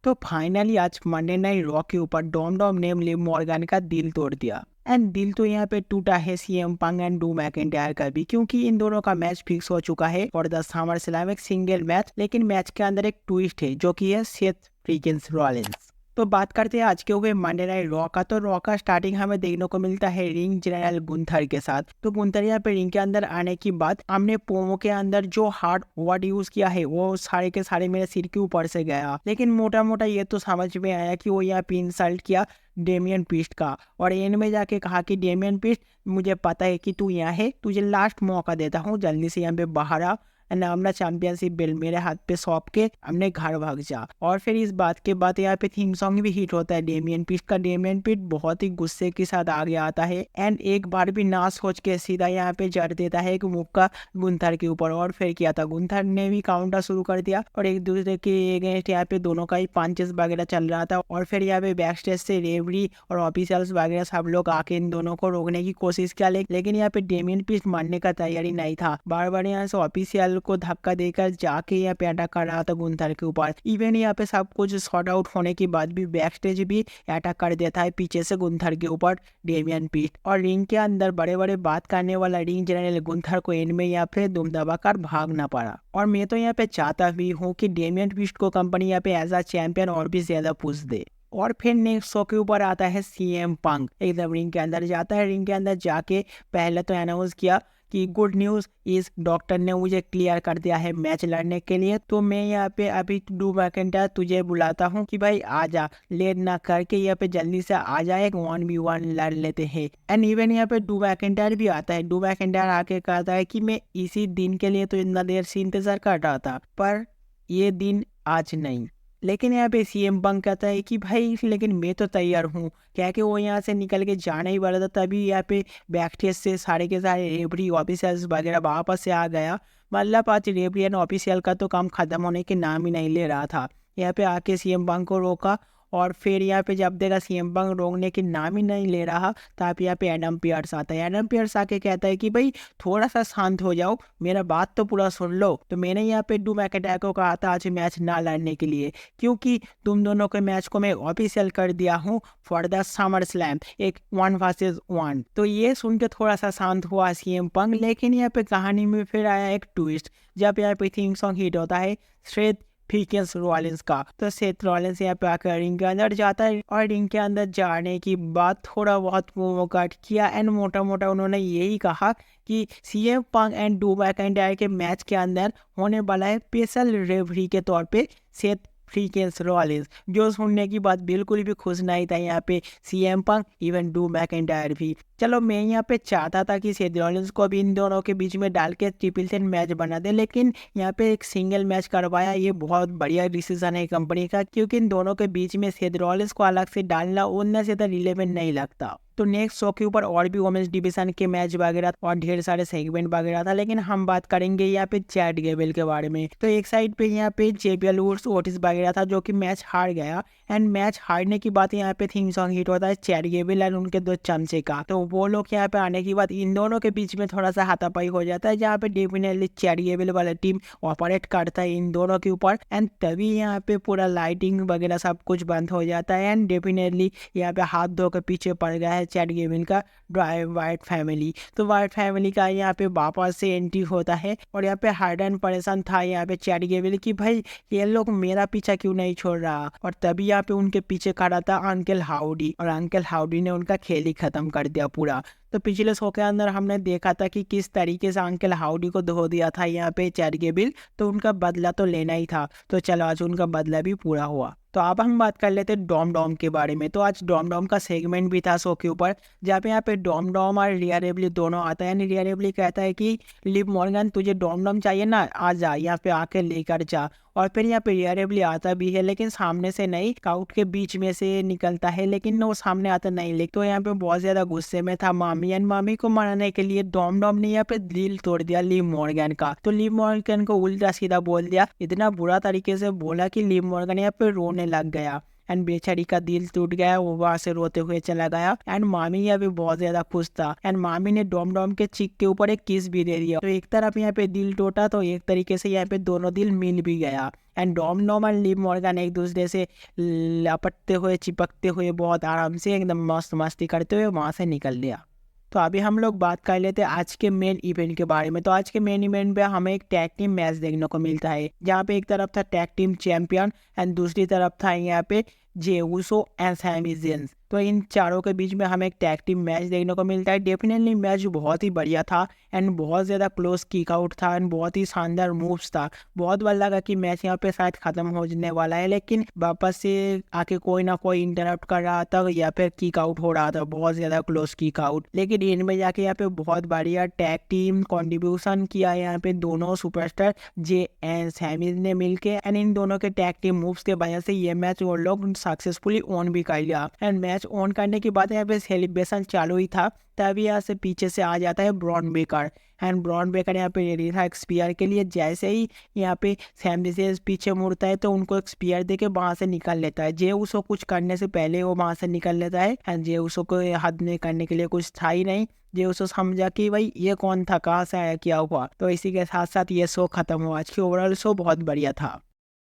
तो फाइनली आज Monday night raw के ऊपर डॉम डॉम ने लिव मॉर्गन का दिल तोड़ दिया। एंड दिल तो यहाँ पे टूटा है सीएम पंग एंड ड्रू मैकिंटायर का भी, क्योंकि इन दोनों का मैच फिक्स हो चुका है फॉर द समर स्लैम, एक सिंगल मैच। लेकिन मैच के अंदर एक ट्विस्ट है जो कि है सेथ फ्रीकिंस रॉलिंस। तो बात करते हैं आज के हुए मंडे नाइट रॉ का। तो रॉ का स्टार्टिंग हमें देखने को मिलता है रिंग जनरल गुंथर के साथ। तो गुंथर यहाँ पे रिंग के अंदर आने की बाद हमने पोमो के अंदर जो हार्ड वर्ड यूज किया है वो सारे के सारे मेरे सिर के ऊपर से गया। लेकिन मोटा मोटा ये तो समझ में आया कि वो यहाँ पे इंसल्ट किया डेमियन पीस्ट का, और एंड में जाके कहा कि डेमियन पीस्ट मुझे पता है कि तू यहाँ है, तुझे लास्ट मौका देता हूँ, जल्दी से यहाँ पे बाहर आ एंड अपना चैंपियनशिप बेल्ट मेरे हाथ पे सौंप के हमने घर भाग जा। और फिर इस बात के बाद यहाँ पे थीम सॉन्ग भी हिट होता है डेमियन पीस्ट का। डेमियन पीस्ट बहुत ही गुस्से के साथ आगे आता है एंड एक बार भी ना सोच के सीधा यहाँ पे जड़ देता है एक मुक्का गुंथर के ऊपर। और फिर किया था गुंथर ने भी काउंटर शुरू कर दिया और एक दूसरे के अगेंस्ट यहाँ पे दोनों का ही पंचेस वगैरह चल रहा था। और फिर यहाँ पे बैक स्टेज से रेवरी और ऑफिशियल्स वगैरह सब लोग आके इन दोनों को रोकने की कोशिश किया, लेकिन यहाँ पे डेमियन पीस्ट मारने का तैयारी नहीं था। बार बार यहाँ से ऑफिशियल को धक्का देकर जाके यहाँ पे अटैक कर रहा था गुंथर के ऊपर। इवन यहाँ पे सब कुछ सॉर्ट आउट होने के बाद भी बैक स्टेज भी अटैक कर देता है पीछे से गुंथर के ऊपर डेमियन पीस्ट। और रिंग के अंदर बड़े बड़े बात करने वाला रिंग जनरल गुंथर को एंड में यहाँ पे दुम दबाकर भागना पड़ा। और मैं तो यहाँ पे चाहता भी हूँ कि डेमियन पीस्ट को कंपनी यहाँ पे एज अ चैंपियन और भी ज्यादा पुश दे। और फिर नेक्स्ट शो के ऊपर आता है सीएम पंक। एकदम रिंग के अंदर जाता है, रिंग के अंदर जाके पहले तो अनाउंस किया कि गुड न्यूज इस डॉक्टर ने मुझे क्लियर कर दिया है मैच लड़ने के लिए। तो मैं यहाँ पे अभी ड्रू मैकिंटायर तुझे बुलाता हूँ कि भाई आ जा, लेट ना करके यहाँ पे जल्दी से आ जाए, एक 1v1 लड़ लेते हैं। एंड इवन यहाँ पे ड्रू मैकिंटायर भी आता है। ड्रू मैकिंटायर आके कहता है कि मैं इसी दिन के लिए तो इतना देर से इंतजार कर रहा था, पर ये दिन आज नहीं। लेकिन यहाँ पे सीएम पंक कहता है कि भाई लेकिन मैं तो तैयार हूँ, क्या कि वो यहाँ से निकल के जाने ही वाला था। तभी यहाँ पे बैकस्टेज से सारे के सारे रेफरी ऑफिसर्स वगैरह वापस से आ गया। मतलब आज रेफरी एंड ऑफिशियल का तो काम खत्म होने के नाम ही नहीं ले रहा था। यहाँ पे आके सीएम पंक को रोका और फिर यहाँ पे जब देखा सीएम पंक रोकने के नाम ही नहीं ले रहा, तब यहाँ पे एडम पियर्स आता है। एडम पियर्स आके कहता है कि भाई थोड़ा सा शांत हो जाओ, मेरा बात तो पूरा सुन लो। तो मैंने यहाँ पे ड्रू मैकिंटायर को कहा था आज मैच ना लड़ने के लिए, क्योंकि तुम दोनों के मैच को मैं ऑफिशियल कर दिया हूँ फॉर द समर स्लैम, एक 1 vs 1। तो ये सुन के थोड़ा सा शांत हुआ सीएम पंक। लेकिन यहाँ पे कहानी में फिर आया एक ट्विस्ट, जब यहाँ पे थीम सॉन्ग हिट होता है सेथ फ्रीकिंस रॉलिंस का। तो सेथ रॉलिंस यहाँ पे आकर रिंग के अंदर जाता है और रिंग के अंदर जाने की बाद थोड़ा बहुत प्रोमो कट किया एंड मोटा मोटा उन्होंने यही कहा कि CM Punk and Drew McIntyre के मैच के अंदर होने वाला है स्पेशल रेफरी के तौर पे सेथ फ्रीकिंस रॉलिंस। जो सुनने की बात बिल्कुल भी खुश नहीं था यहाँ पे CM Punk, even Drew McIntyre भी। चलो मैं यहाँ पे चाहता था कि सेथ रॉलिंस को भी इन दोनों के बीच में डाल के ट्रिपल थ्रेट मैच बना दे, लेकिन यहाँ पे एक सिंगल मैच करवाया। ये बहुत बढ़िया डिसीजन है कंपनी का, क्योंकि इन दोनों के बीच में सेथ रॉलिंस को अलग से डालना उतना ज्यादा रिलेवेंट नहीं लगता। तो नेक्स्ट शो के ऊपर और भी वुमेन्स डिवीजन के मैच वगैरह और ढेर सारे सेगमेंट वगैरह था, लेकिन हम बात करेंगे यहाँ पे चैट गेबल के बारे में। तो एक साइड पे यहाँ पे जेबीएल वुड्स ओटिस वगैरह था जो कि मैच हार गया एंड मैच हारने की बात यहाँ पे थीम सॉन्ग हिट होता है चैट गेबल और उनके दो चमचे का। तो वो लोग यहाँ पे आने की बाद इन दोनों के बीच में थोड़ा सा हाथापाई हो जाता है, जहाँ पे डेफिनेटली चैट गेबल वाला टीम ऑपरेट करता है इन दोनों के ऊपर। एंड तभी यहाँ पे पूरा लाइटिंग वगैरह सब कुछ बंद हो जाता है एंड डेफिनेटली यहाँ पे हाथ धो के पीछे पड़ गया है चैट गेबल का वाइट फैमिली। तो वाइट फैमिली का यहाँ पे वापस से एंट्री होता है और यहाँ पे हार्डन परेशान था यहाँ पे चैट गेबल कि भाई ये लोग मेरा पीछा क्यों नहीं छोड़ रहा। और तभी यहाँ पे उनके पीछे खड़ा था अंकल हाउडी, और अंकल हाउडी ने उनका खेल ही खत्म कर दिया पूरा। तो पिछले शो के अंदर हमने देखा था कि किस तरीके से अंकल हाउडी को धो दिया था यहाँ पे चैट गेबल, तो उनका बदला तो लेना ही था। तो चलो आज उनका बदला भी पूरा हुआ। तो अब हम बात कर लेते हैं डॉम डॉम के बारे में। तो आज डॉम डॉम का सेगमेंट भी था शो के ऊपर, जहाँ पे यहाँ पे डॉम डॉम और रिया रिप्ली दोनों आता है। रिया रिप्ली कहता है कि लिव मॉर्गन तुझे डॉम डॉम चाहिए ना, आ जा यहाँ पे आके लेकर जा। और फिर यहाँ पे रिया रिप्ली आता भी है, लेकिन सामने से नहीं, काउट के बीच में से निकलता है, लेकिन वो सामने आता नहीं। लेकिन तो यहाँ पे बहुत ज्यादा गुस्से में था मामी एंड मामी को मनाने के लिए डॉम डॉम ने यहाँ पे दिल तोड़ दिया लिव मॉर्गन का। तो लिव मॉर्गन को उल्टा सीधा बोल दिया, इतना बुरा तरीके से बोला कि लिव मॉर्गन यहाँ पे रोने लग गया। एंड बेचारी का दिल टूट गया, वो वहां से रोते हुए चला गया। एंड मामी यहाँ पे बहुत ज्यादा खुश था एंड मामी ने डॉम डॉम के चिक के ऊपर एक किस भी दे दिया। तो एक तरफ यहाँ पे दिल टूटा तो एक तरीके से यहाँ पे दोनों दिल मिल भी गया। एंड डॉम डॉम और लिव मॉर्गन एक दूसरे से लपटते हुए चिपकते हुए बहुत आराम से एकदम मस्त मस्ती करते हुए वहां से निकल दिया। तो अभी हम लोग बात कर लेते हैं आज के मेन इवेंट के बारे में। तो आज के मेन इवेंट पे हमें एक टैग टीम मैच देखने को मिलता है, जहाँ पे एक तरफ था टैग टीम चैंपियन एंड दूसरी तरफ था यहाँ पे जे उसो एंड सैमी ज़ेन्स। तो इन चारों के बीच में हमें एक टैग टीम मैच देखने को मिलता है। डेफिनेटली मैच बहुत ही बढ़िया था एंड बहुत ज़्यादा क्लोज किक आउट था एंड बहुत ही शानदार मूव्स था। बहुत बार लगा कि मैच यहाँ पे शायद ख़त्म होने वाला है, लेकिन वापस से आके कोई ना कोई इंटरप्ट कर रहा था या फिर किक आउट हो रहा था, बहुत ज़्यादा क्लोज किक आउट। लेकिन इनमें जाके यहाँ पे बहुत बढ़िया टैग टीम कॉन्ट्रीब्यूशन किया यहाँ पे दोनों सुपरस्टार जे एंड सैमी ने मिलके एंड इन दोनों के टैग टीम मूव्स के वजह से ये मैच वो लोग सक्सेसफुली ऑन भी कर लिया। एंड मैच ऑन करने के बाद यहाँ पे सेलिब्रेशन चालू ही था, तभी यहाँ से पीछे से आ जाता है Brown Baker and Brown Baker यहाँ पे रेडी था एक स्पीयर के लिए। जैसे ही यहाँ पे सैमी ज़ेन्स पीछे मुड़ता है तो उनको एक स्पीयर देके वहां से निकल लेता है। जे उसको कुछ करने से पहले वो वहां से निकल लेता है एंड जे उसको हद में करने के लिए कुछ था ही नहीं। जे उसको समझा कि भाई ये कौन था, कहाँ से आया, क्या हुआ। तो इसी के साथ साथ ये शो खत्म हुआ। आज की ओवरऑल शो बहुत बढ़िया था।